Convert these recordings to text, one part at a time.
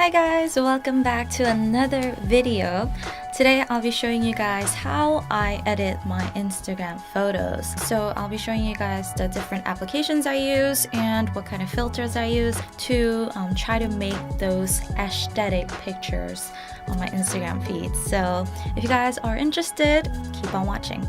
Hi guys, welcome back to another video. Today I'll be showing you guys how I edit my Instagram photos. So I'll be showing you guys the different applications I use and what kind of filters I use to try to make those aesthetic pictures on my Instagram feed. So if you guys are interested, keep on watching.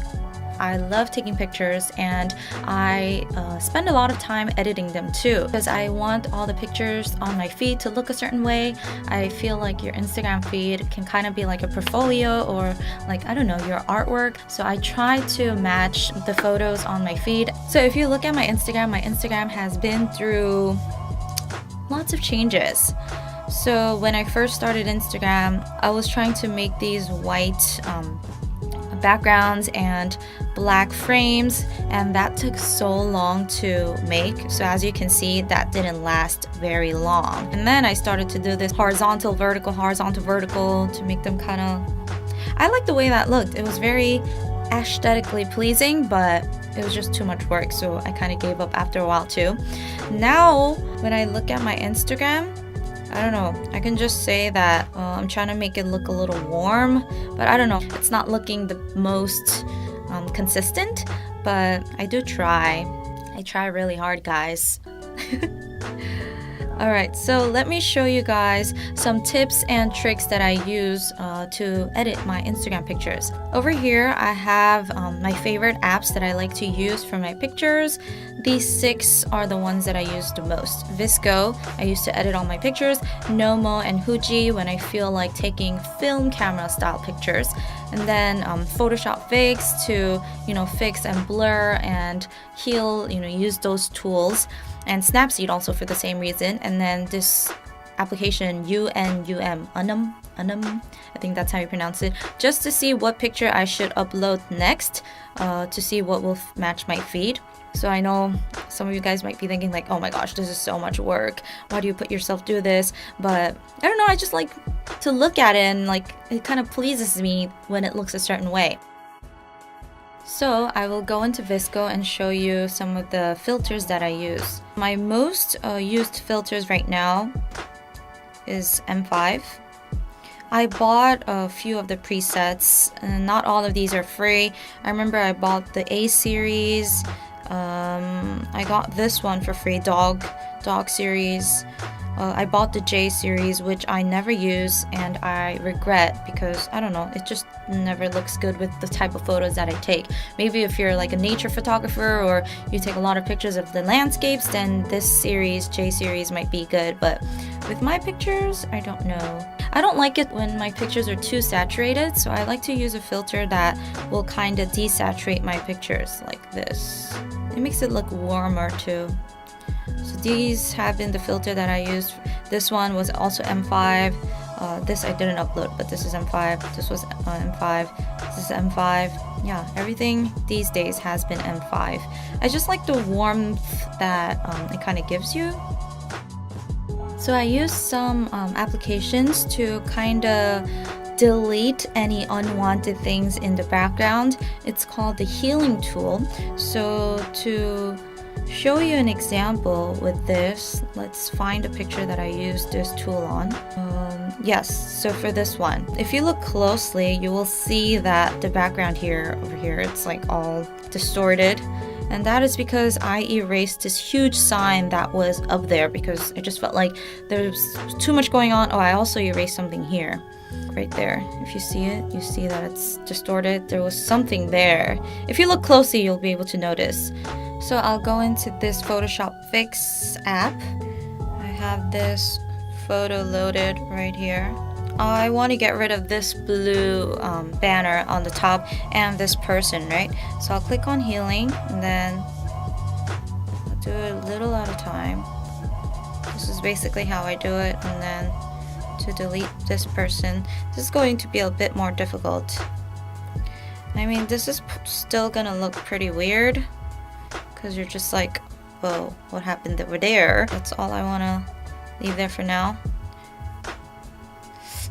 I love taking pictures and I spend a lot of time editing them too because I want all the pictures on my feed to look a certain way. I feel like your Instagram feed can kind of be like a portfolio or like, I don't know, your artwork. So I try to match the photos on my feed. So if you look at my Instagram has been through lots of changes. So when I first started Instagram, I was trying to make these white backgrounds and black frames, and that took so long to make. So as you can see, that didn't last very long. And then I started to do this horizontal vertical to make them kind of, I like the way that looked. It was very aesthetically pleasing, but it was just too much work, so I kind of gave up after a while too. Now when I look at my Instagram, I don't know, I can just say that I'm trying to make it look a little warm, but I don't know, it's not looking the most consistent, but I do try. I try really hard, guys. Alright, so let me show you guys some tips and tricks that I use to edit my Instagram pictures. Over here, I have my favorite apps that I like to use for my pictures. These 6 are the ones that I use the most. VSCO, I used to edit all my pictures. Nomo and Huji when I feel like taking film camera style pictures. And then Photoshop Fix to, fix and blur and heal, use those tools. And Snapseed also for the same reason. And then this application UNUM, I think that's how you pronounce it, just to see what picture I should upload next to see what will match my feed. So I know some of you guys might be thinking like, oh my gosh, this is so much work. Why do you put yourself through this? But I don't know, I just like to look at it and like it kind of pleases me when it looks a certain way. So I will go into VSCO and show you some of the filters that I use. My most used filters right now is M5. I bought a few of the presets, and not all of these are free. I remember I bought the A series. I got this one for free, dog series. I bought the J series, which I never use and I regret because I don't know, it just never looks good with the type of photos that I take. Maybe if you're like a nature photographer or you take a lot of pictures of the landscapes, then this series, J series, might be good. But with my pictures, I don't know. I don't like it when my pictures are too saturated, so I like to use a filter that will kind of desaturate my pictures like this. It makes it look warmer too. So these have been the filter that I used. This one was also M5. This I didn't upload, but this is M5. This was M5. This is M5. Yeah, everything these days has been M5. I just like the warmth that it kind of gives you. So I use some applications to kind of delete any unwanted things in the background. It's called the healing tool. So to show you an example with this, let's find a picture that I used this tool on. Yes, so for this one, if you look closely, you will see that the background over here, it's like all distorted. And that is because I erased this huge sign that was up there because I just felt like there's too much going on. Oh, I also erased something here. Right there. If you see it, you see that it's distorted. There was something there. If you look closely, you'll be able to notice. So I'll go into this Photoshop Fix app. I have this photo loaded right here. I want to get rid of this blue banner on the top and this person, right? So I'll click on healing and then I'll do it a little at a time. This is basically how I do it. And then to delete this person, this is going to be a bit more difficult. I mean, this is still gonna look pretty weird because you're just like, whoa, what happened over there? That's all I want to leave there for now.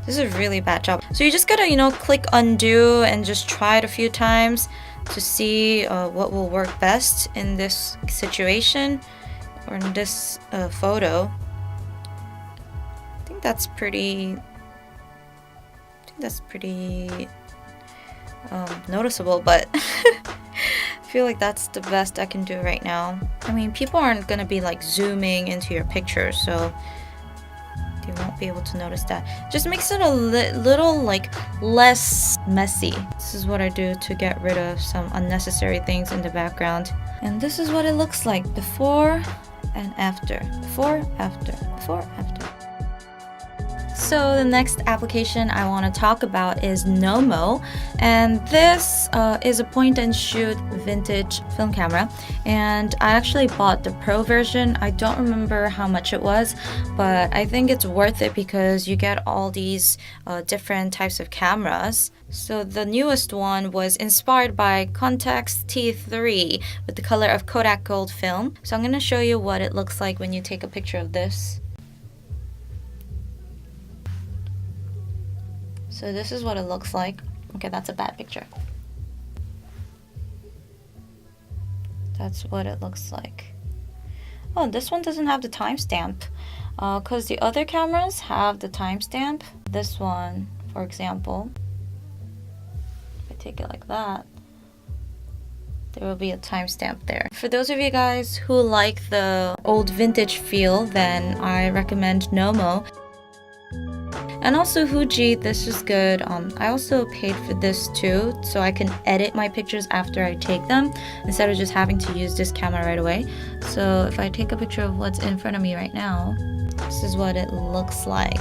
This is a really bad job. So you just gotta, click undo and just try it a few times to see what will work best in this situation or in this photo. I think think that's pretty noticeable, but I feel like that's the best I can do right now. I mean, people aren't gonna be like zooming into your picture, so they won't be able to notice that. Just makes it a little like less messy. This is what I do to get rid of some unnecessary things in the background. And this is what it looks like before and after. Before, after, before, after. So the next application I want to talk about is Nomo, and this is a point and shoot vintage film camera, and I actually bought the pro version. I don't remember how much it was, but I think it's worth it because you get all these different types of cameras. So the newest one was inspired by Contax T3 with the color of Kodak Gold film. So I'm going to show you what it looks like when you take a picture of this. So this is what it looks like. Okay, that's a bad picture. That's what it looks like. Oh, this one doesn't have the timestamp, because the other cameras have the timestamp. This one, for example, if I take it like that, there will be a timestamp there. For those of you guys who like the old vintage feel, then I recommend Nomo. And also Fuji, this is good. I also paid for this too, so I can edit my pictures after I take them instead of just having to use this camera right away. So if I take a picture of what's in front of me right now, this is what it looks like.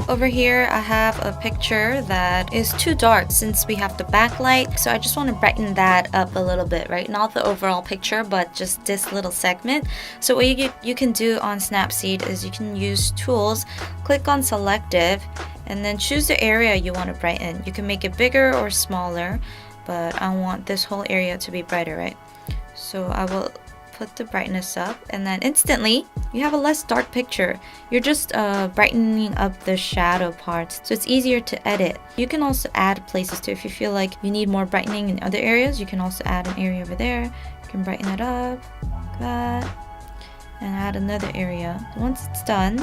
Over here I have a picture that is too dark since we have the backlight, so I just want to brighten that up a little bit, right? Not the overall picture, but just this little segment. So what you can do on Snapseed is you can use tools, click on selective, and then choose the area you want to brighten. You can make it bigger or smaller, but I want this whole area to be brighter, right? So I will put the brightness up, and then instantly you have a less dark picture. You're just brightening up the shadow parts, so it's easier to edit. You can also add places too. If you feel like you need more brightening in other areas, you can also add an area over there. You can brighten it up like that and add another area. Once it's done,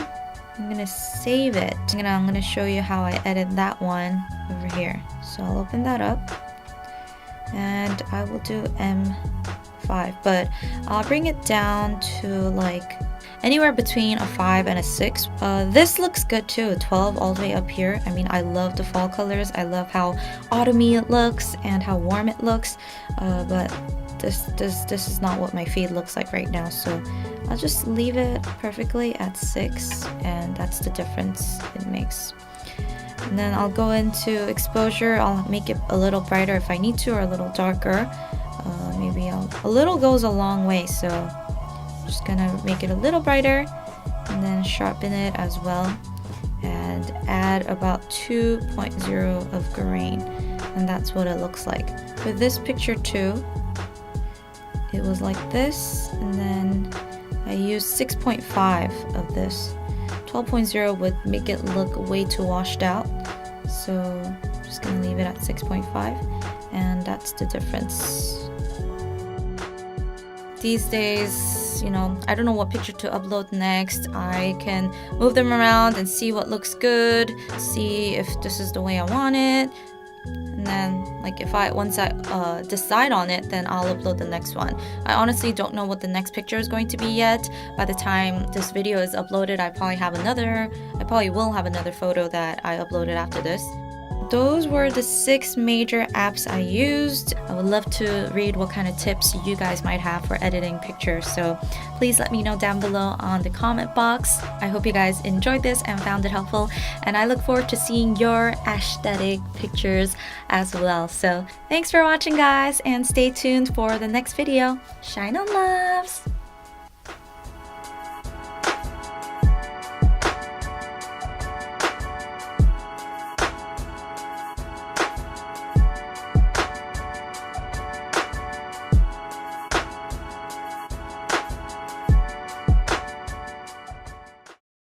I'm gonna save it. I'm gonna show you how I edit that one over here. So I'll open that up and I will do M5, but I'll bring it down to like anywhere between a 5 and a 6. This looks good too, 12 all the way up here. I mean, I love the fall colors. I love how autumny it looks and how warm it looks, but this is not what my feed looks like right now, so I'll just leave it perfectly at 6, and that's the difference it makes. And then I'll go into exposure. I'll make it a little brighter if I need to, or a little darker. Maybe a little goes a long way, so I'm just gonna make it a little brighter and then sharpen it as well, and add about 2.0 of grain, and that's what it looks like. For this picture too, it was like this, and then I used 6.5 of this. 12.0 would make it look way too washed out, so I'm just gonna leave it at 6.5, and that's the difference. These days, you know, I don't know what picture to upload next. I can move them around and see what looks good, see if this is the way I want it, and then like once I decide on it, then I'll upload the next one. I honestly don't know what the next picture is going to be yet. By the time this video is uploaded, I probably will have another photo that I uploaded after this. Those were the 6 major apps I used. I would love to read what kind of tips you guys might have for editing pictures, so please let me know down below on the comment box. I hope you guys enjoyed this and found it helpful, and I look forward to seeing your aesthetic pictures as well. So thanks for watching, guys, and stay tuned for the next video. Shine on, loves!